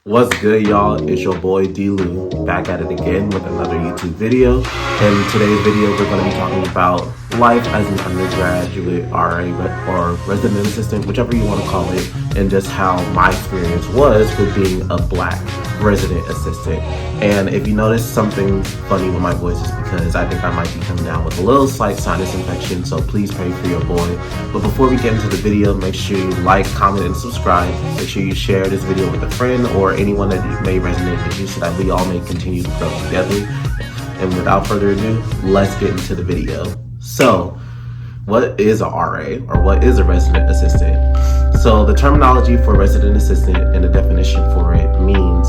What's good, y'all? It's your boy D-Lou back at it again with another YouTube video. In today's video, we're going to be talking about life as an undergraduate RA or resident assistant, whichever you want to call it, and just how my experience was with being a Black resident assistant. And if you notice something funny with my voice, is because I think I might be coming down with a little slight sinus infection, so please pray for your boy. But before we get into the video, make sure you like, comment, and subscribe. Make sure you share this video with a friend or anyone that may resonate with you so that we all may continue to grow together. And without further ado, let's get into the video. So, what is a RA, or what is a resident assistant? So the terminology for resident assistant and the definition for it means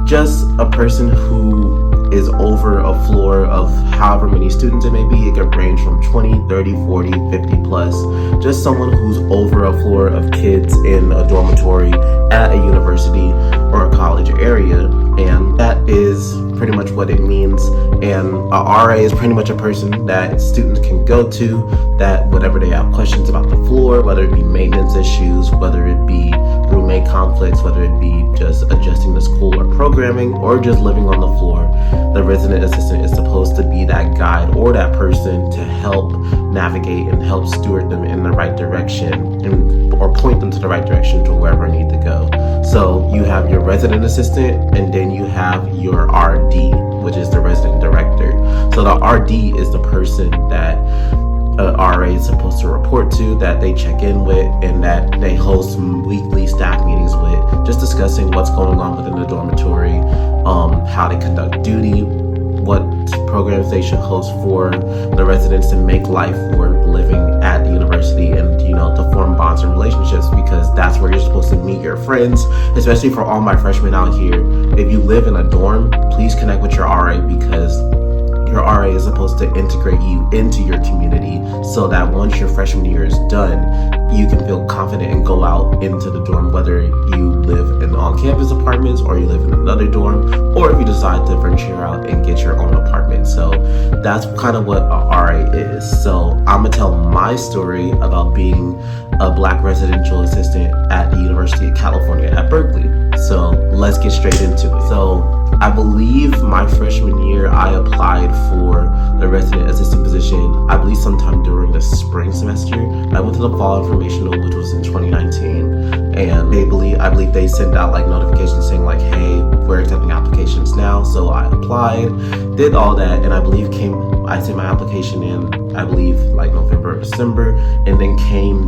just a person who is over a floor of however many students it may be. It could range from 20, 30, 40, 50 plus. Just someone who's over a floor of kids in a dormitory at a university or a college area. And that is pretty much what it means. And a RA is pretty much a person that students can go to, that whatever they have questions about the floor, whether it be maintenance issues, whether it be roommate conflicts, whether it be just adjusting the school or programming, or just living on the floor, the resident assistant is supposed to be that guide or that person to help navigate and help steward them in the right direction, or point them to the right direction to wherever they need to go. So you have your resident assistant, and then you have your RD, which is the resident director. So the RD is the person that RA is supposed to report to, that they check in with, and that they host weekly staff meetings with, just discussing what's going on within the dormitory, how they conduct duty, what programs they should host for the residents to make life worth living at the university, and to form bonds and relationships, because that's where you're supposed to meet your friends. Especially for all my freshmen out here, if you live in a dorm, please connect with your RA, because your RA is supposed to integrate you into your community so that once your freshman year is done, you can feel confident and go out into the dorm, whether you live in on-campus apartments or you live in another dorm, or if you decide to venture out and get your own apartment. So that's kind of what a RA is. So I'm gonna tell my story about being a Black residential assistant at the University of California at Berkeley. So let's get straight into it. So I believe my freshman year, I applied for the resident assistant position, I believe sometime during the spring semester. I went to the fall informational, which was in 2019, and I believe they sent out like notifications saying like, hey, we're accepting applications now. So I applied, did all that, and I sent my application in, I believe like November or December, and then came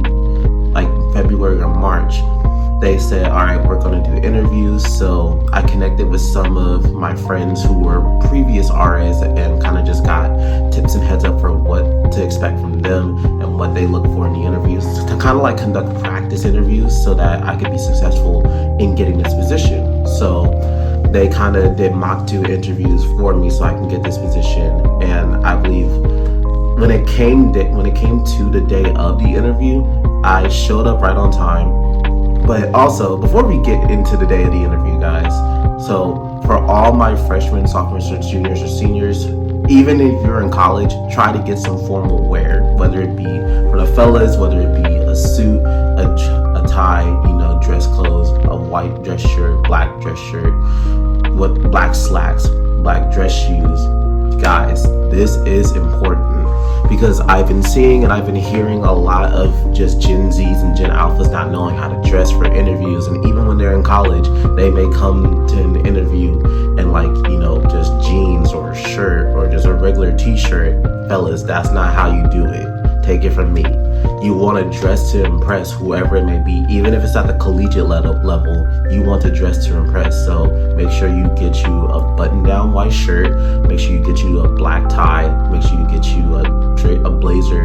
like February or March, they said, all right, we're going to do interviews. So I connected with some of my friends who were previous RAs and kind of just got tips and heads up for what to expect from them and what they look for in the interviews, to kind of like conduct practice interviews so that I could be successful in getting this position. So they kind of did mock 2 interviews for me so I can get this position. And I believe when it came to the day of the interview, I showed up right on time. But also, before we get into the day of the interview, guys, so for all my freshmen, sophomores, juniors, or seniors, even if you're in college, try to get some formal wear, whether it be for the fellas, whether it be a suit, a tie, dress clothes, a white dress shirt, black dress shirt, with black slacks, black dress shoes. Guys, this is important, because I've been seeing and I've been hearing a lot of just Gen Zs and Gen Alphas not knowing how to dress for interviews. And even when they're in college, they may come to an interview and just jeans or a shirt or just a regular t-shirt. Fellas, that's not how you do it. Take it from me. You want to dress to impress whoever it may be, even if it's at the collegiate level, you want to dress to impress. So make sure you get you a button-down white shirt, make sure you get you a black tie, make sure you get you a blazer,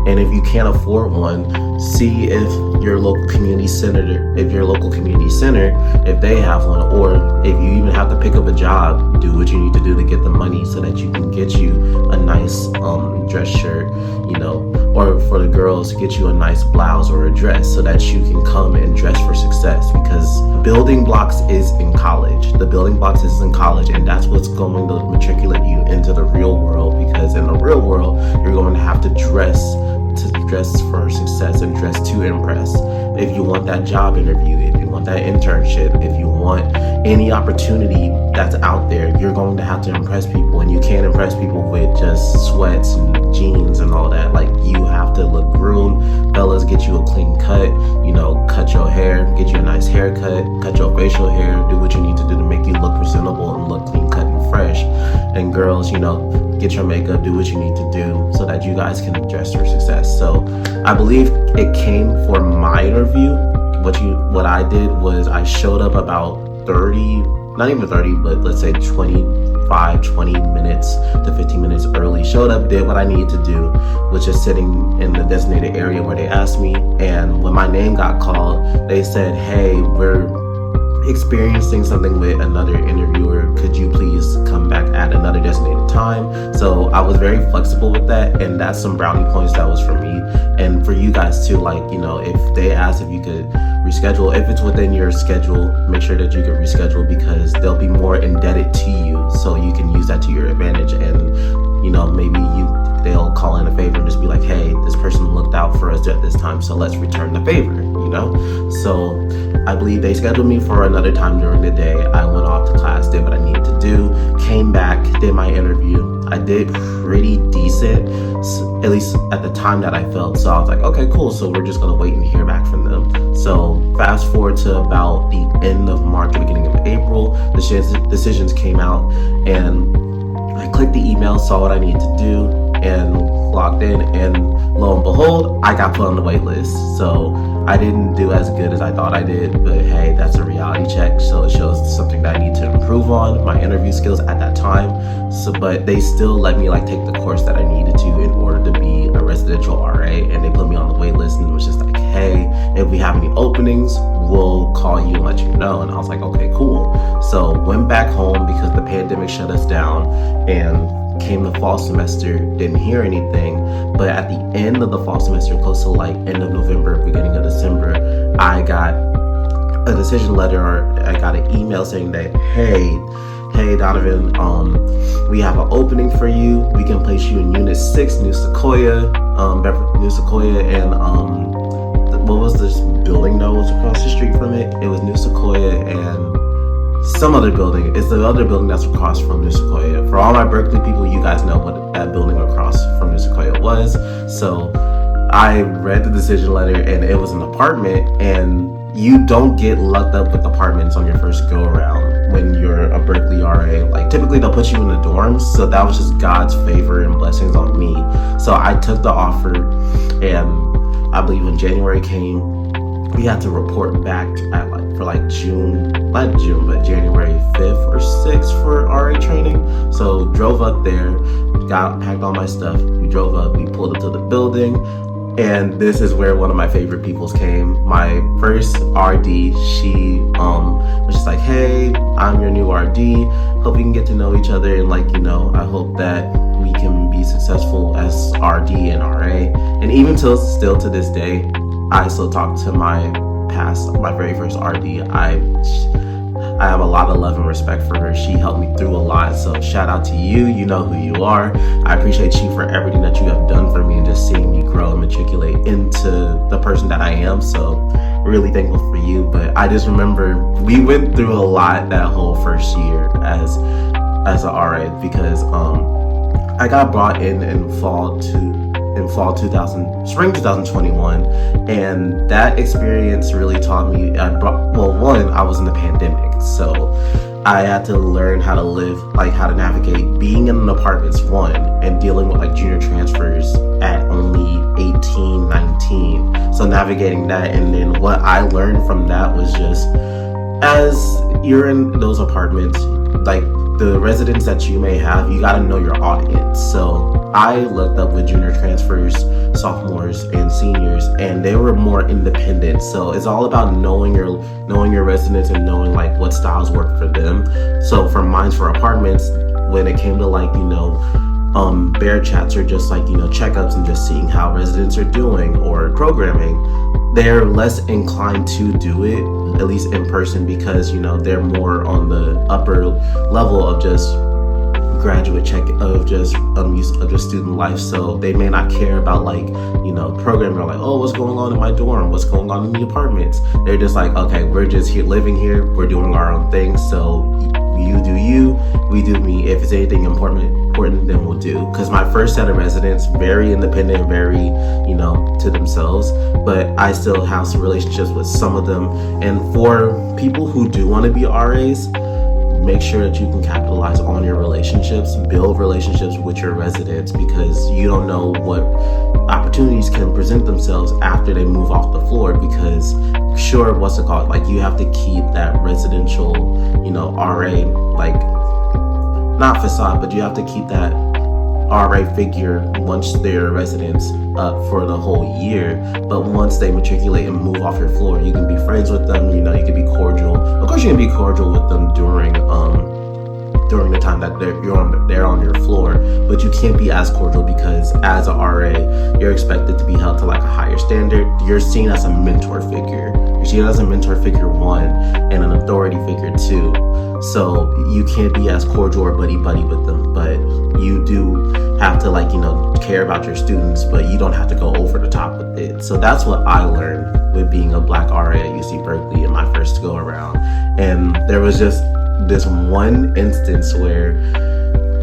and if you can't afford one, see if your local community center, if they have one, or if you even have to pick up a job, do what you need to do to get the money so that you can get you a nice dress shirt, or for the girls, get you a nice blouse or a dress so that you can come and dress for success, because building blocks is in college. The building blocks is in college, and that's what's going to matriculate you into the real world, because in the real world, you're going to have to dress to dress for success and dress to impress. If you want that job interview, if you want that internship, if you want any opportunity that's out there, you're going to have to impress people, and you can't impress people with just sweats and jeans and all that. Like, you have to look groomed. Fellas, get you a clean cut, cut your hair, get you a nice haircut, cut your facial hair, do what you need to do to make you look presentable and look clean cut and fresh. And girls, get your makeup, do what you need to do so that you guys can dress for success. So I believe it came for my interview. What I did was I showed up about 30, not even 30, but let's say 20 minutes to 15 minutes early. Showed up, did what I needed to do, was just sitting in the designated area where they asked me. And when my name got called, they said, hey, we're experiencing something with another interviewer. Could you please come back at another designated time? So I was very flexible with that, and that's some brownie points that was for me. And for you guys too, if they ask if you could reschedule, if it's within your schedule, make sure that you can reschedule, because they'll be more indebted to you, so you can use that to your advantage. And maybe they'll call in a favor and just be like, hey, this person looked out for us at this time, so let's return the favor, So I believe they scheduled me for another time during the day. I went off to class, did what I needed to do, came back, did my interview. I did pretty decent, at least at the time that I felt. So I was like, okay, cool. So we're just going to wait and hear back from them. So fast forward to about the end of March, beginning of April, the decisions came out, and I clicked the email, saw what I needed to do, and logged in, and lo and behold, I got put on the wait list. So I didn't do as good as I thought I did, but hey, that's a reality check, so it shows something that I need to improve on, my interview skills at that time. So, but they still let me take the course that I needed to in order to be a residential RA, and they put me on the wait list, and it was just like, hey, if we have any openings, we'll call you and let you know. And I was like, okay, cool. So went back home because the pandemic shut us down, and came the fall semester, didn't hear anything. But at the end of the fall semester, close to end of November, beginning of December, I got a decision letter, or I got an email saying that, hey Donovan, we have an opening for you. We can place you in Unit 6, New Sequoia, and what was this building that was across the street from it? It was New Sequoia and some other building. It's the other building that's across from New Sequoia. For all my Berkeley people, you guys know what that building across from New Sequoia was. So I read the decision letter, and it was an apartment, and you don't get lucked up with apartments on your first go around when you're a Berkeley RA. Typically they'll put you in the dorms, so that was just God's favor and blessings on me. So I took the offer, and I believe when January came, we had to report back at January 5th or 6th for RA training. So drove up there, packed all my stuff. We drove up, we pulled up to the building, and this is where one of my favorite peoples came. My first RD, she was just like, hey, I'm your new RD. Hope we can get to know each other, and I hope that we can be successful as RD and RA. And even still to this day, I still talk to my very first RD. I have a lot of love and respect for her. She helped me through a lot. So shout out to you. You know who you are. I appreciate you for everything that you have done for me, and just seeing me grow and matriculate into the person that I am. So really thankful for you. But I just remember we went through a lot that whole first year as a RA, because I got brought in spring 2021, and that experience really taught me. I was in the pandemic, so I had to learn how to live, how to navigate being in an apartment's one, and dealing with junior transfers at only 18, 19. So navigating that, and then what I learned from that was just, as you're in those apartments, the residents that you may have, you got to know your audience. So I looked up with junior transfers, sophomores, and seniors, and they were more independent. So it's all about knowing your residents and knowing what styles work for them. So for Minds for Apartments, when it came to bear chats, or just checkups and just seeing how residents are doing, or programming, they're less inclined to do it, at least in person, because they're more on the upper level of just graduate check of just student life. So they may not care about like, programming or like, oh, what's going on in my dorm, what's going on in the apartments. They're just like, okay, we're just here living here, we're doing our own thing, so you do you, we do me. If it's anything important, then we'll do. Because my first set of residents, very independent, very to themselves, but I still have some relationships with some of them. And for people who do want to be RAs, make sure that you can capitalize on your relationships, build relationships with your residents, because you don't know what opportunities can present themselves after they move off the floor. Because sure, like you have to keep that residential, RA, like not facade, but you have to keep that RA figure once they're residents up for the whole year. But once they matriculate and move off your floor, you can be friends with them, you can be cordial. Of course you can be cordial with them during the time that they're on your floor, but you can't be as cordial, because as a RA, you're expected to be held to like a higher standard. You're seen as a mentor figure. You're seen as a mentor figure 1 and an authority figure 2. So you can't be as cordial or buddy-buddy with them, but you do have to care about your students, but you don't have to go over the top with it. So that's what I learned with being a Black RA at UC Berkeley in my first go around. And there was just this one instance where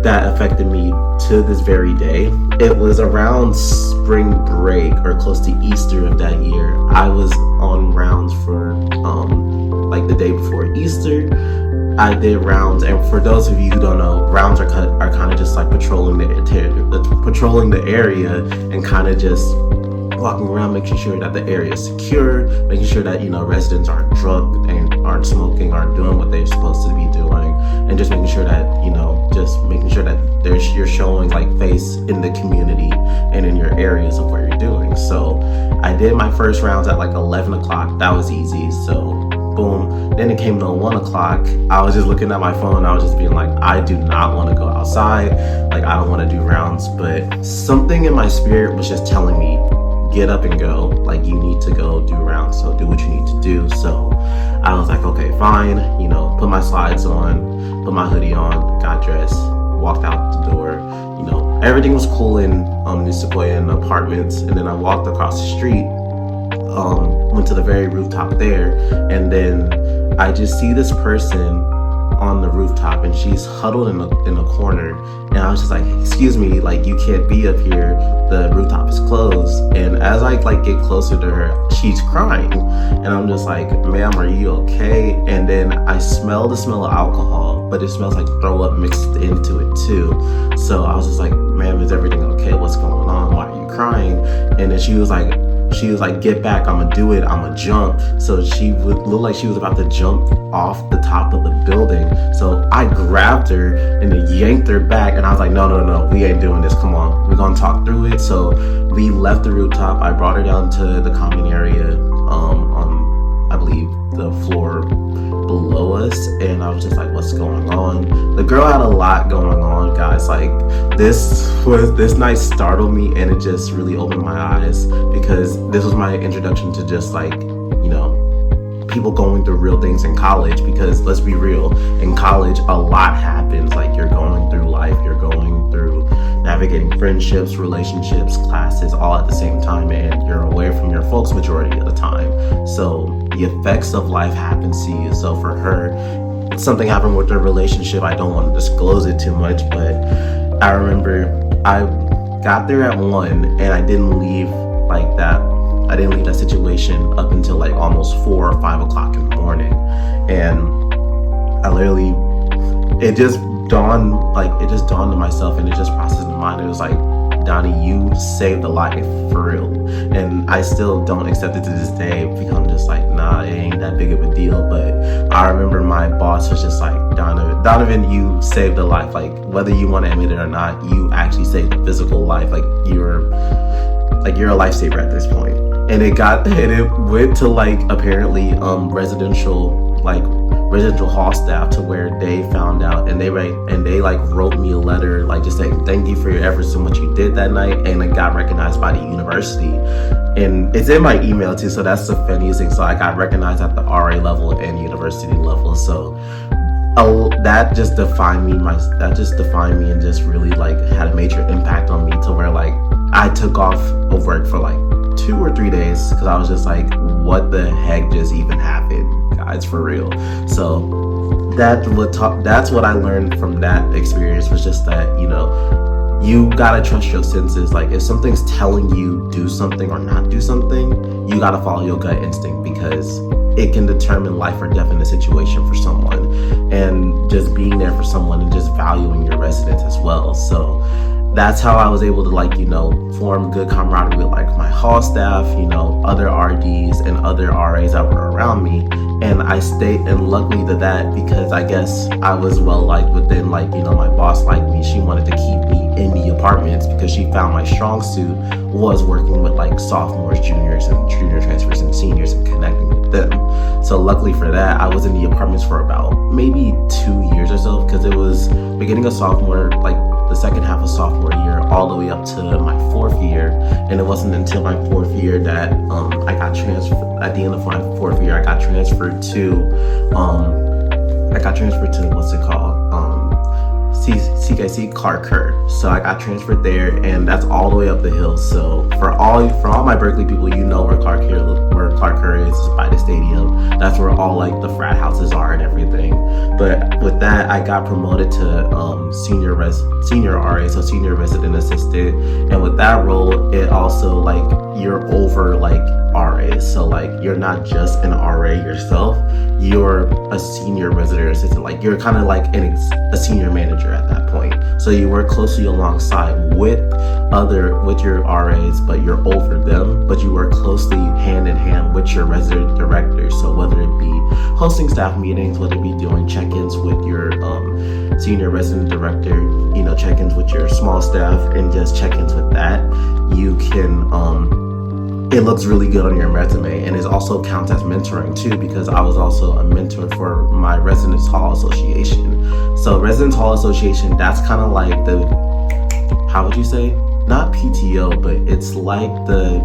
that affected me to this very day. It was around spring break or close to Easter of that year. I was on rounds for the day before Easter. I did rounds, and for those of you who don't know, rounds are kind of just like patrolling the area and kind of just walking around, making sure that the area is secure, making sure that residents aren't drunk and aren't smoking, aren't doing what they're supposed to be doing, and just making sure that you're showing like face in the community and in your areas of what you're doing. So I did my first rounds at like 11 o'clock. That was easy. So boom. Then it came to 1 o'clock. I was just looking at my phone. I was just being like, I do not want to go outside. Like, I don't want to do rounds. But something in my spirit was just telling me, get up and go. Like, you need to go do rounds. So do what you need to do. So I was like, okay, fine. Put my slides on, put my hoodie on, got dressed, walked out the door. Everything was cool in New Sequoia and apartments. And then I walked across the street. Went to the very rooftop there, and then I just see this person on the rooftop, and she's huddled in a corner, and I was just like, excuse me, like, you can't be up here, the rooftop is closed. And as I get closer to her, she's crying, and I'm just like, ma'am, are you okay? And then I smell the smell of alcohol, but it smells like throw up mixed into it too. So I was just like, ma'am, is everything okay? What's going on? Why are you crying? And then she was like, get back, I'm gonna do it, I'm gonna jump. So she would look like she was about to jump off the top of the building. So I grabbed her and then yanked her back, and I was like, no, we ain't doing this, come on, we're gonna talk through it. So we left the rooftop. I brought her down to the common area on, I believe, the floor below us, and I was just like, what's going on? The girl had a lot going on, guys. Like, this night startled me, and it just really opened my eyes, because this was my introduction to just people going through real things in college. Because let's be real, in college a lot happens. Like, you're going through life, you're going through navigating friendships, relationships, classes, all at the same time, and you're away from your folks majority of the time. So the effects of life happen to you. So for her, something happened with her relationship. I don't want to disclose it too much, but I remember I got there at 1, and I didn't leave like that. I didn't leave that situation up until like almost 4 or 5 o'clock in the morning. And I literally, it just dawned on myself, and it just processed in my mind. It was like, Donnie, you saved a life, for real. And I still don't accept it to this day, because I'm just like, nah, it ain't that big of a deal. But I remember my boss was just like, Donovan, you saved a life. Like, whether you want to admit it or not, you actually saved a physical life. Like, you're a lifesaver at this point. And it went to apparently residential hall staff, to where they found out, and they wrote me a letter just saying thank you for your efforts and what you did that night, and it got recognized by the university. And it's in my email too, so that's the funniest thing. So I got recognized at the RA level and university level. So oh, that just defined me and just really like had a major impact on me to where like I took off of work for like 2 or 3 days because I was just like, what the heck just even happened, guys, for real. So that's what I learned from that experience, was just that, you know, you gotta trust your senses. Like if something's telling you do something or not do something, you gotta follow your gut instinct, because it can determine life or death in a situation for someone, and just being there for someone and just valuing your residents as well. So that's how I was able to, like, you know, form good camaraderie with like my hall staff, you know, other RDs and other RAs that were around me. And I stayed, and luckily to that, because I guess I was well liked within, like, you know, my boss liked me. She wanted to keep me in the apartments because she found my strong suit was working with like sophomores, juniors, and junior transfers and seniors and connecting with them. So luckily for that, I was in the apartments for about maybe 2 years or so, because it was beginning of sophomore, like the second half of sophomore year, all the way up to my 4th year. And it wasn't until my 4th year that I got transferred. At the end of my 4th year, I got transferred to what's it called? CKC Clark Kerr. So I got transferred there, and that's all the way up the hill. So for all my Berkeley people, you know where Clark Kerr is by the stadium. That's where all like the frat houses are and everything. But with that, I got promoted to senior RA, so senior resident assistant. And with that role, it also like you're over like RA. So like you're not just an RA yourself, you're a senior resident assistant. Like you're kind of like a senior manager at that point. So you work closely alongside with your RAs, but you're over them, but you work closely hand in hand with your resident directors. So whether it be hosting staff meetings, whether it be doing check-ins with your senior resident director, you know, check-ins with your small staff, and just check-ins with that, you can it looks really good on your resume. And it also counts as mentoring too, because I was also a mentor for my Residence Hall Association. So Residence Hall Association, that's kind of like the, how would you say? Not PTO, but it's like the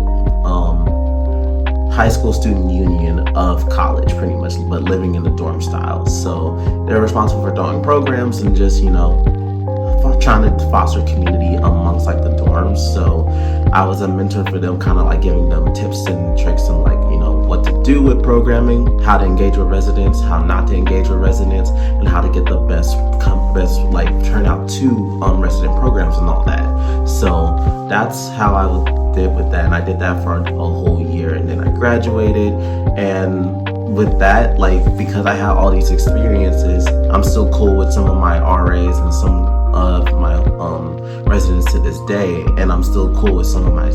high school student union of college, pretty much, but living in the dorm style. So they're responsible for throwing programs and just, you know, trying to foster community amongst like the dorms. So I was a mentor for them, kind of like giving them tips and tricks and like, you know, what to do with programming, how to engage with residents, how not to engage with residents, and how to get the best like turnout to resident programs and all that. So that's how I did with that, and I did that for a whole year, and then I graduated. And with that, like, because I had all these experiences, I'm still cool with some of my RAs and some of my residents to this day, and I'm still cool with some of my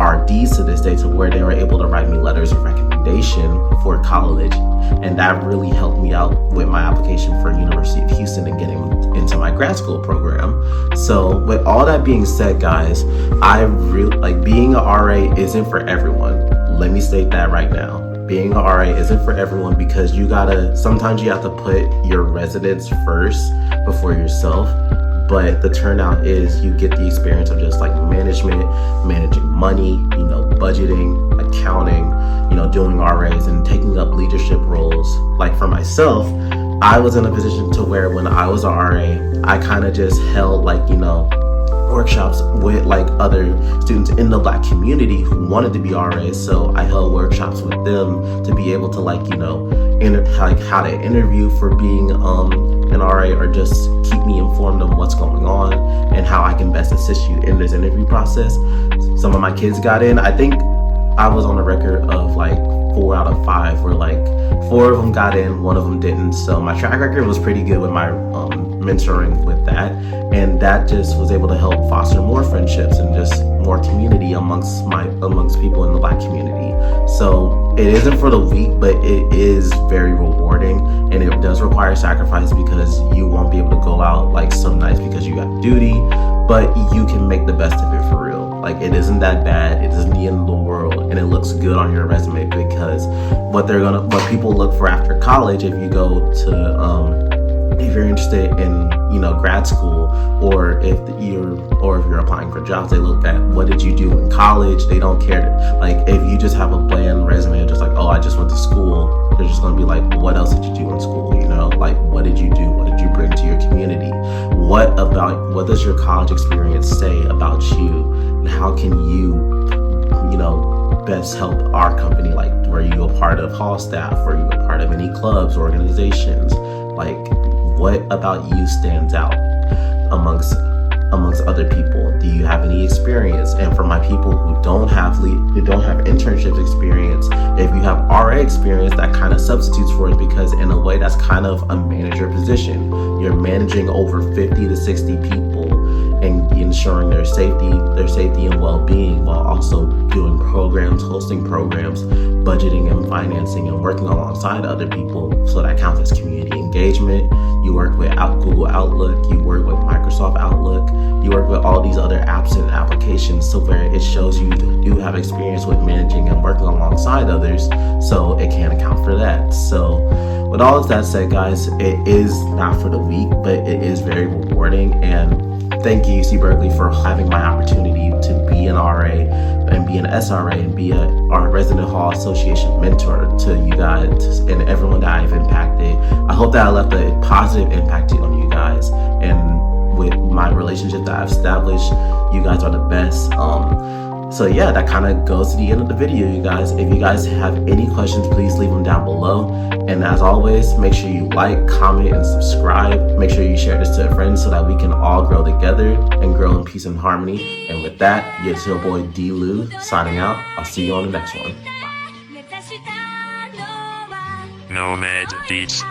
RDs to this day, to where they were able to write me letters of recommendation for college, and that really helped me out with my application for University of Houston and getting into my grad school program. So with all that being said, guys, I really like being a RA isn't for everyone. Let me state that right now. Being a RA isn't for everyone, because sometimes you have to put your residents first before yourself. But the turnout is you get the experience of just like management, managing money, you know, budgeting, accounting, you know, doing RAs and taking up leadership roles. Like for myself, I was in a position to where when I was a RA, I kind of just held like, you know, workshops with like other students in the Black community who wanted to be RAs. So I held workshops with them to be able to like, you know, like how to interview for being an RA, or just keep me informed on what's going on and how I can best assist you in this interview process. Some of my kids got in. I think I was on a record of like 4 out of 5, where like 4 of them got in, 1 of them didn't. So my track record was pretty good with my mentoring with that, and that just was able to help foster more friendships and just more community amongst people in the Black community. So it isn't for the weak, but it is very rewarding, and it does require sacrifice, because you won't be able to go out like some nights because you got duty, but you can make the best of it for real. Like it isn't that bad, it isn't the end of the world, and it looks good on your resume, because what people look for after college, if you go to if you're interested in, grad school, or if you're applying for jobs, they look at what did you do in college. They don't care. Like, if you just have a bland resume, just like, oh, I just went to school, they're just gonna be like, what else did you do in school? Like, what did you do? What did you bring to your community? What does your college experience say about you? And how can you, best help our company? Like, were you a part of hall staff? Were you a part of any clubs, organizations? Like, what about you stands out amongst other people? Do you have any experience? And for my people who don't have internship experience, if you have RA experience, that kind of substitutes for it, because in a way that's kind of a manager position. You're managing over 50 to 60 people and ensuring their safety and well-being, while also doing programs, hosting programs, budgeting and financing, and working alongside other people. So that counts as community engagement. You work with Google Outlook, you work with Microsoft Outlook, you work with all these other apps and applications, so where it shows you do have experience with managing and working alongside others, so it can account for that. So with all of that said, guys, it is not for the weak, but it is very rewarding. And thank you, UC Berkeley, for having my opportunity to be an RA and be an SRA and be our Resident Hall Association mentor to you guys and everyone that I've impacted. I hope that I left a positive impact on you guys. And with my relationship that I've established, you guys are the best. So yeah, that kind of goes to the end of the video, you guys. If you guys have any questions, please leave them down below. And as always, make sure you like, comment, and subscribe. Make sure you share this to a friend so that we can all grow together and grow in peace and harmony. And with that, it's your boy D. Lou signing out. I'll see you on the next one. Nomad Beats.